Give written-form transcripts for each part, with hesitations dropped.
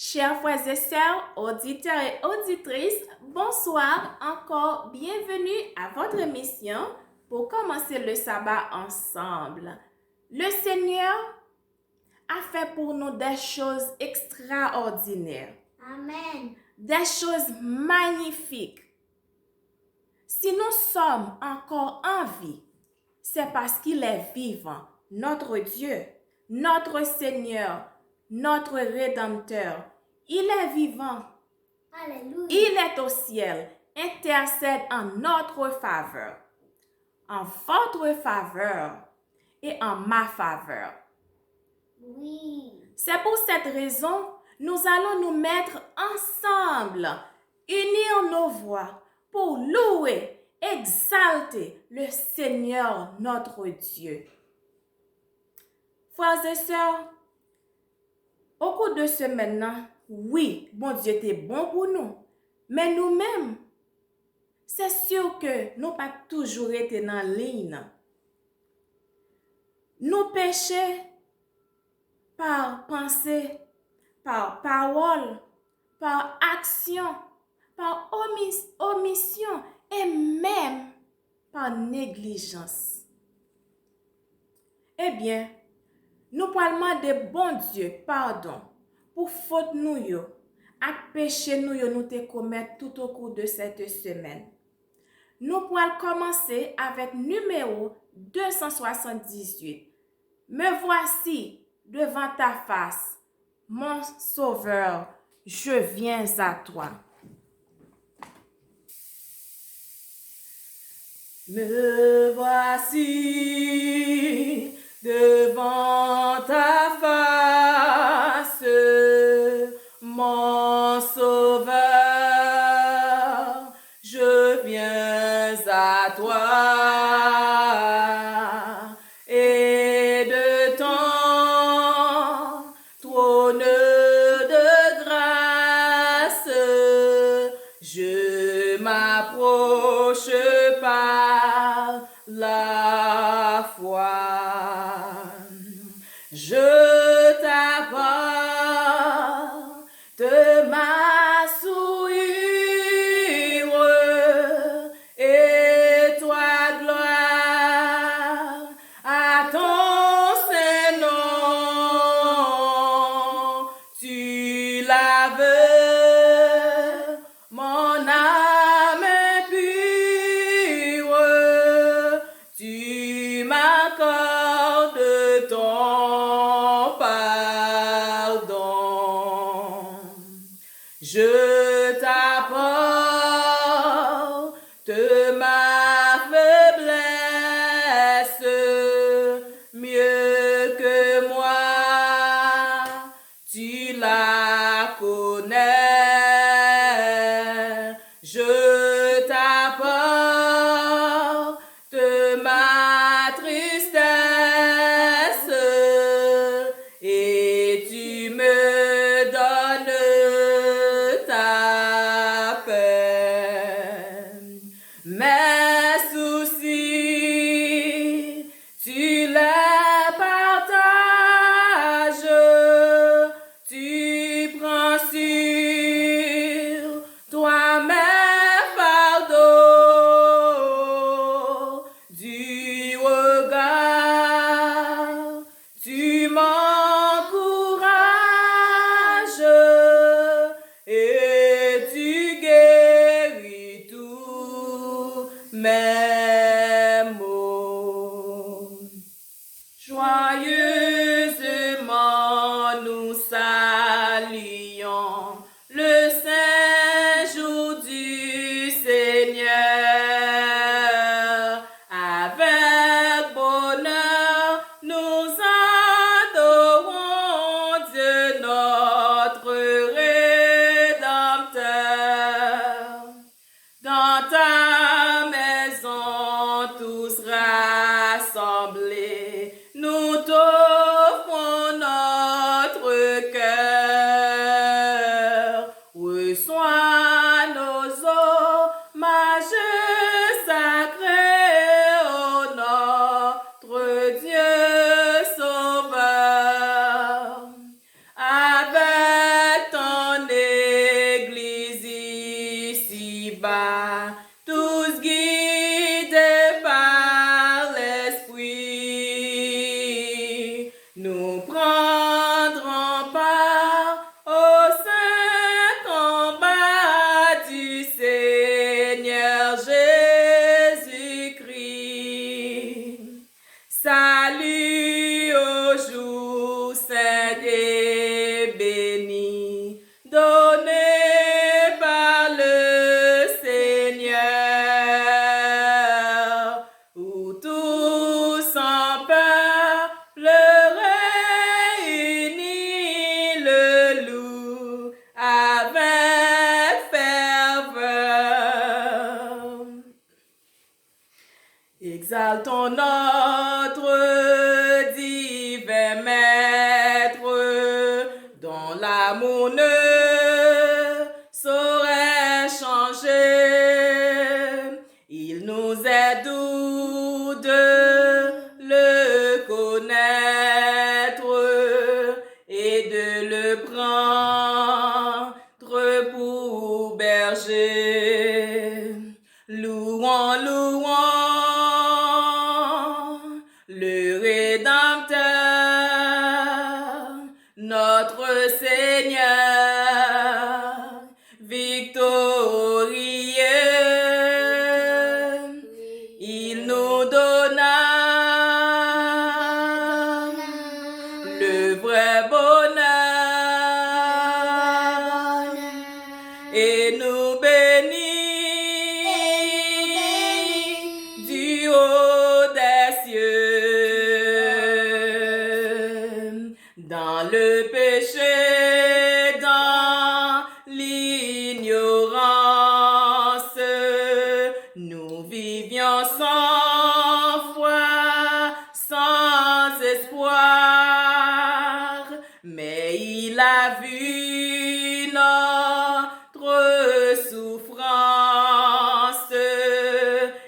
Chers frères et sœurs, auditeurs et auditrices, bonsoir, encore bienvenue à votre émission pour commencer le sabbat ensemble. Le Seigneur a fait pour nous des choses extraordinaires. Amen. Des choses magnifiques. Si nous sommes encore en vie, c'est parce qu'il est vivant, notre Dieu, notre Seigneur, notre Rédempteur. Il est vivant. Alléluia. Il est au ciel, intercède en notre faveur, en votre faveur et en ma faveur. Oui. C'est pour cette raison, nous allons nous mettre ensemble, unir nos voix pour louer, exalter le Seigneur notre Dieu. Frères et sœurs, au cours de ce maintenant, oui, bon Dieu était bon pour nous, mais nous-mêmes, c'est sûr que nous pas toujours été dans la ligne. Nous péchons par pensée, par parole, par action, par omission et même par négligence. Eh bien, nous parlons de bon Dieu pardon pour faute nous yo, ak péché nous yo nous te commettre tout au cours de cette semaine. Nous pourrons commencer avec numéro 278. Me voici devant ta face, mon sauveur, je viens à toi. Me voici devant ta face, mon sauveur, je viens à toi. Et de ton trône de grâce, je m'approche par la foi. Je t'apporte ma souillure et toi gloire à ton saint nom. Tu laves mon âme impure, tu m'accordes ton pardon. Je t'apporte ma faiblesse, mieux que moi, tu la connais. Je t'apporte ma tristesse et tu me donnes ta peine. Mes soucis, tu les partages, tu prends sur toi mes fardeaux, du regard, tu m'encourages et tu guéris tous mes maux. Joyeusement nous saluons le saint jour du Seigneur. Avec bonheur nous adorons Dieu notre Rédempteur. Dans ta maison tous rassemblés, nous t'offrons notre cœur. Exaltons notre divin Maître, dont l'amour ne saurait changer. Il nous est doux de le connaître et de le prendre pour berger. Louons, louons le Rédempteur, notre Seigneur victorieux. Il nous donna le vrai bonheur et nous bénit du haut des cieux. Dans le péché, dans l'ignorance, nous vivions sans foi, sans espoir, mais il a vu notre souffrance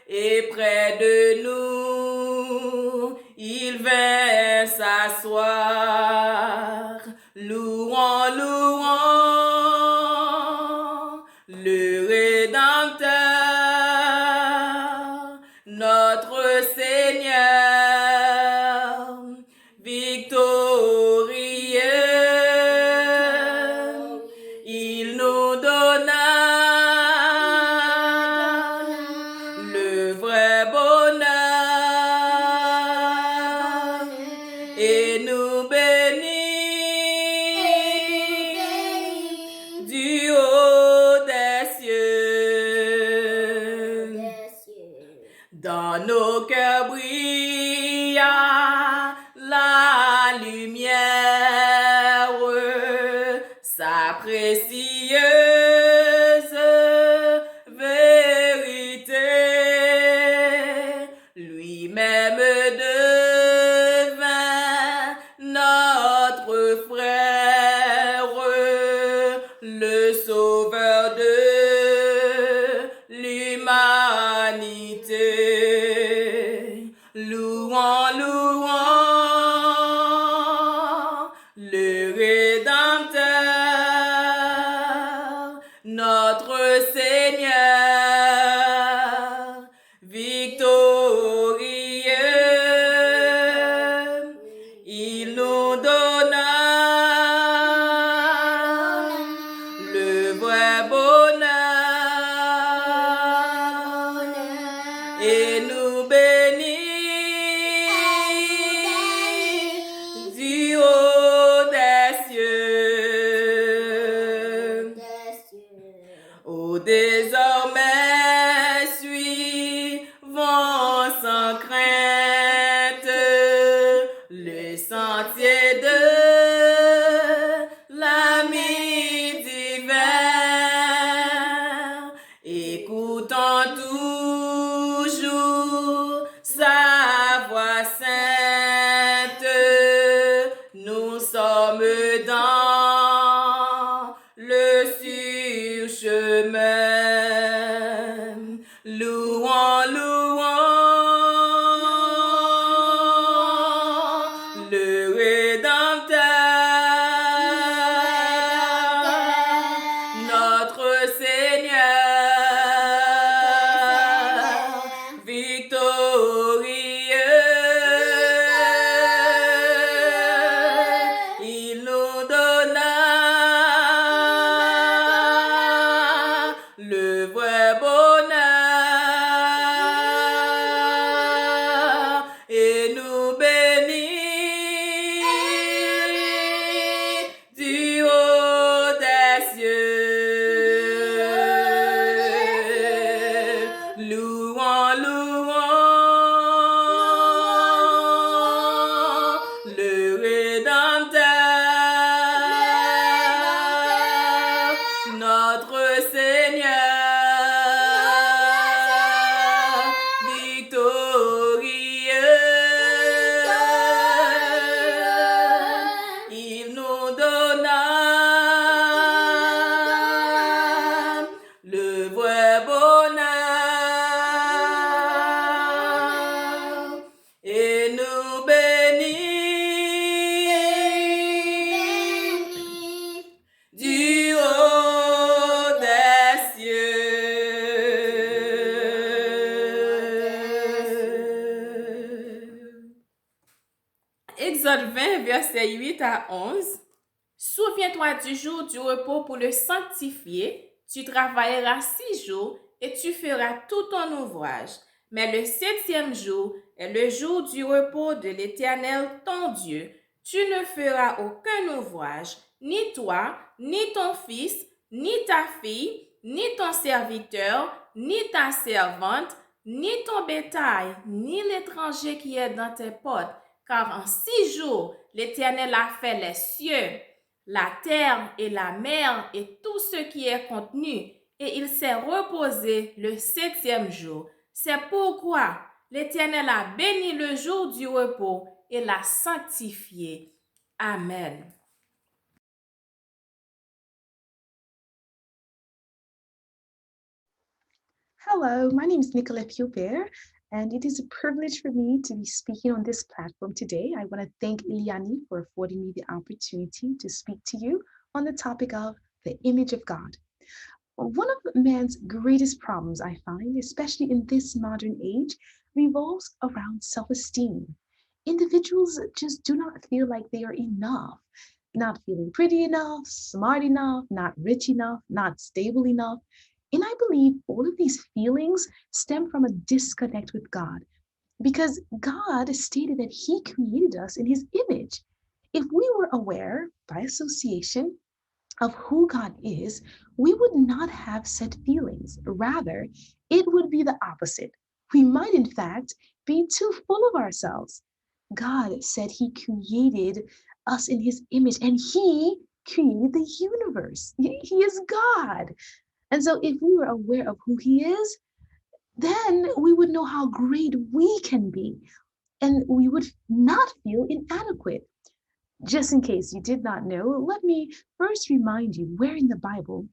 et près de nous, il vint s'asseoir. Louons, louons le Rédempteur, notre Seigneur victorieux. Il nous donna le vrai bonheur et nous bénit du haut des cieux. Dans nos cœurs brilla la lumière, sa précieuse vérité. Lui-même devint notre frère, le sauveur de l'humanité. Louons, louons le Rédempteur, notre Seigneur victorieux. Il nous donna le vrai bonheur et nous bénit du haut des cieux. Oh, désormais suivons sans crainte le sentier de l'ami divin, écoutons toujours sa voix sainte. Nous sommes dans le sûr chemin. versets 8 à 11. Souviens-toi du jour du repos pour le sanctifier. Tu travailleras 6 jours et tu feras tout ton ouvrage. Mais le 7e jour est le jour du repos de l'Éternel, ton Dieu. Tu ne feras aucun ouvrage, ni toi, ni ton fils, ni ta fille, ni ton serviteur, ni ta servante, ni ton bétail, ni l'étranger qui est dans tes portes. Car en 6 jours, l'Éternel a fait les cieux, la terre et la mer et tout ce qui est contenu, et il s'est reposé le 7e jour. C'est pourquoi l'Éternel a béni le jour du repos et l'a sanctifié. Amen. Hello, my name is Nicolette Piaubert, and it is a privilege for me to be speaking on this platform today. I want to thank Iliani for affording me the opportunity to speak to you on the topic of the image of God. One of man's greatest problems, I find, especially in this modern age, revolves around self-esteem. Individuals just do not feel like they are enough, not feeling pretty enough, smart enough, not rich enough, not stable enough. And I believe all of these feelings stem from a disconnect with God, because God stated that He created us in His image. If we were aware by association of who God is, we would not have such feelings. Rather, it would be the opposite. We might, in fact, be too full of ourselves. God said He created us in His image, and He created the universe. He is God. And so, if we were aware of who He is, then we would know how great we can be, and we would not feel inadequate. Just in case you did not know, let me first remind you where in the Bible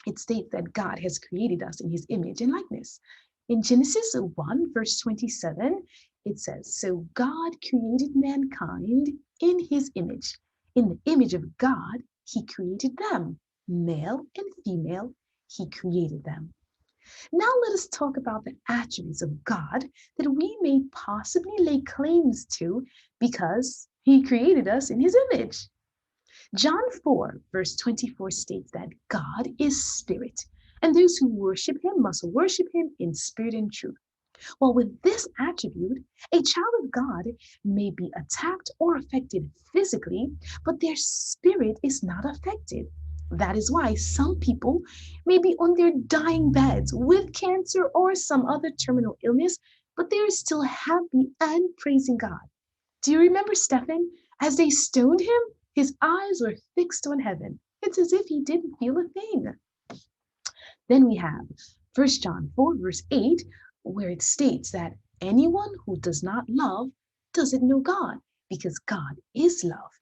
it states that God has created us in His image and likeness. In Genesis 1, verse 27, it says, "So God created mankind in His image. In the image of God, He created them. Male and female, He created them." Now let us talk about the attributes of God that we may possibly lay claims to because He created us in His image. John 4, verse 24 states that God is spirit, and those who worship Him must worship Him in spirit and truth. Well, with this attribute, a child of God may be attacked or affected physically, but their spirit is not affected. That is why some people may be on their dying beds with cancer or some other terminal illness, but they are still happy and praising God. Do you remember Stephen? As they stoned him, his eyes were fixed on heaven. It's as if he didn't feel a thing. Then we have 1 John 4, verse 8, where it states that anyone who does not love doesn't know God, because God is love.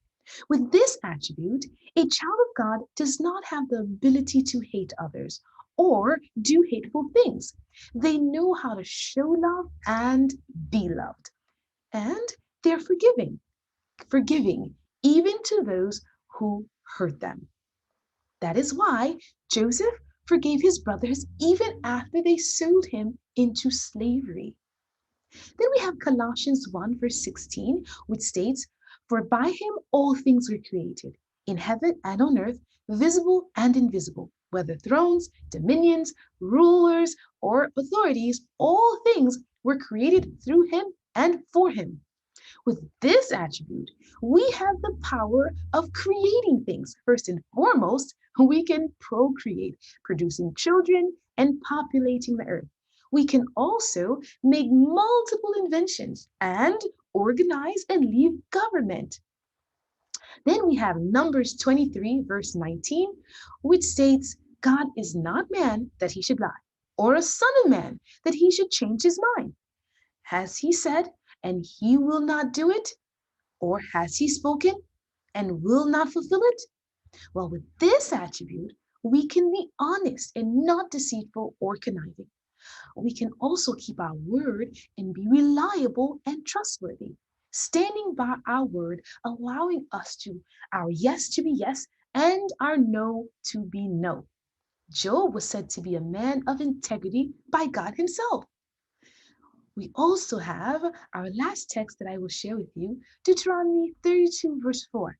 With this attribute, a child of God does not have the ability to hate others or do hateful things. They know how to show love and be loved. And they're forgiving even to those who hurt them. That is why Joseph forgave his brothers even after they sold him into slavery. Then we have Colossians 1, verse 16, which states, "For by Him all things were created, in heaven and on earth, visible and invisible, whether thrones, dominions, rulers, or authorities, all things were created through Him and for Him." With this attribute, we have the power of creating things. First and foremost, we can procreate, producing children and populating the earth. We can also make multiple inventions and organize and lead government. Then we have Numbers 23, verse 19, which states, "God is not man that He should lie, or a son of man that He should change his mind. Has He said, and He will not do it? Or has He spoken and will not fulfill it?" Well, with this attribute, we can be honest and not deceitful or conniving. We can also keep our word and be reliable and trustworthy, standing by our word, allowing our yes to be yes and our no to be no. Job was said to be a man of integrity by God Himself. We also have our last text that I will share with you, Deuteronomy 32, verse 4.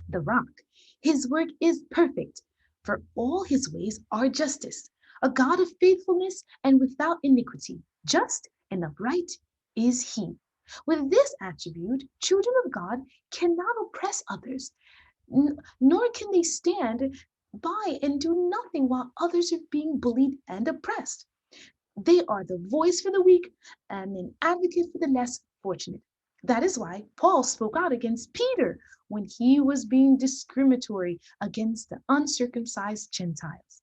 The rock, his work is perfect, for all his ways are justice. A God of faithfulness and without iniquity, just and upright is he. With this attribute, children of God cannot oppress others, nor can they stand by and do nothing while others are being bullied and oppressed. They are the voice for the weak and an advocate for the less fortunate. That is why Paul spoke out against Peter when he was being discriminatory against the uncircumcised Gentiles.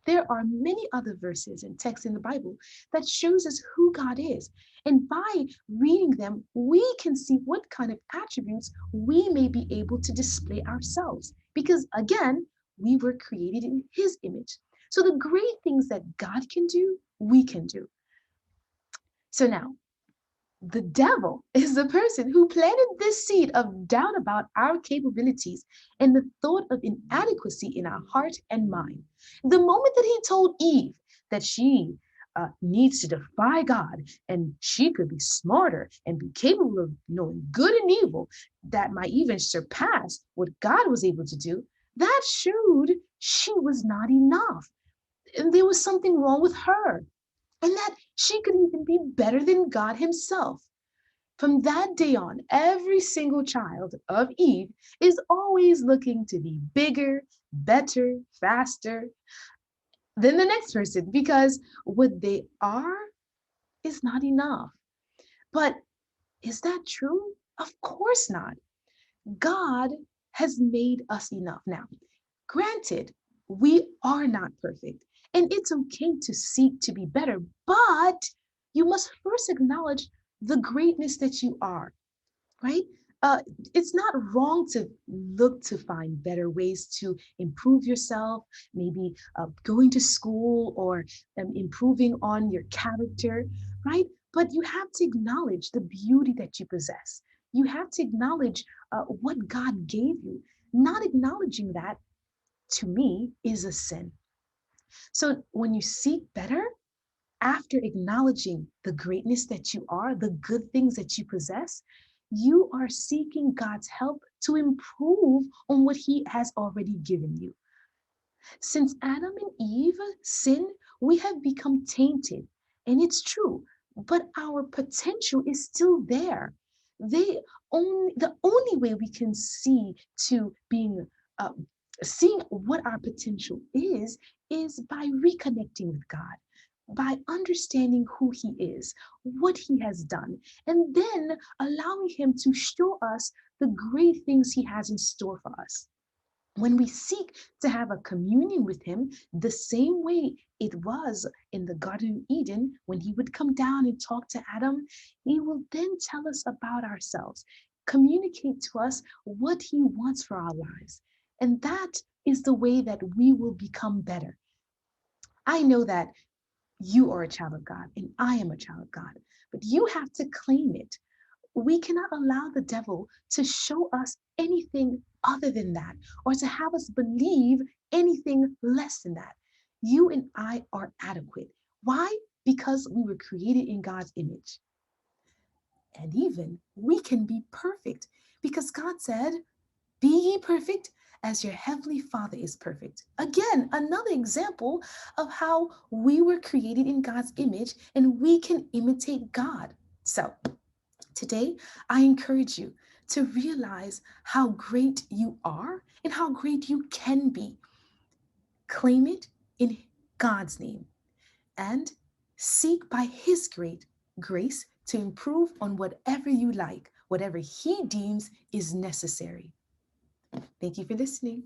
There are many other verses and texts in the Bible that shows us who God is. And by reading them, we can see what kind of attributes we may be able to display ourselves. Because again, we were created in his image. So the great things that God can do, we can do. So now, the devil is the person who planted this seed of doubt about our capabilities and the thought of inadequacy in our heart and mind. The moment that he told Eve that she needs to defy God and she could be smarter and be capable of knowing good and evil that might even surpass what God was able to do, that showed she was not enough. And there was something wrong with her, and that she could even be better than God himself. From that day on, every single child of Eve is always looking to be bigger, better, faster than the next person because what they are is not enough. But is that true? Of course not. God has made us enough. Now, granted, we are not perfect, and it's okay to seek to be better, but you must first acknowledge the greatness that you are, right? Uh, it's not wrong to look to find better ways to improve yourself, maybe going to school or improving on your character, right? But you have to acknowledge the beauty that you possess. You have to acknowledge what God gave you. Not acknowledging that, to me, is a sin. So when you seek better, after acknowledging the greatness that you are, the good things that you possess, you are seeking God's help to improve on what he has already given you. Since Adam and Eve sinned, we have become tainted, and it's true, but our potential is still there. The only way we can see to being seeing what our potential is by reconnecting with God, by understanding who he is, what he has done, and then allowing him to show us the great things he has in store for us. When we seek to have a communion with him, the same way it was in the Garden of Eden, when he would come down and talk to Adam, he will then tell us about ourselves, communicate to us what he wants for our lives. And that is the way that we will become better. I know that you are a child of God and I am a child of God, but you have to claim it. We cannot allow the devil to show us anything other than that or to have us believe anything less than that. You and I are adequate. Why? Because we were created in God's image. And even we can be perfect because God said, be ye perfect as your heavenly Father is perfect. Again, another example of how we were created in God's image and we can imitate God. So, today, I encourage you to realize how great you are and how great you can be. Claim it in God's name and seek by his great grace to improve on whatever you like, whatever he deems is necessary. Thank you for listening.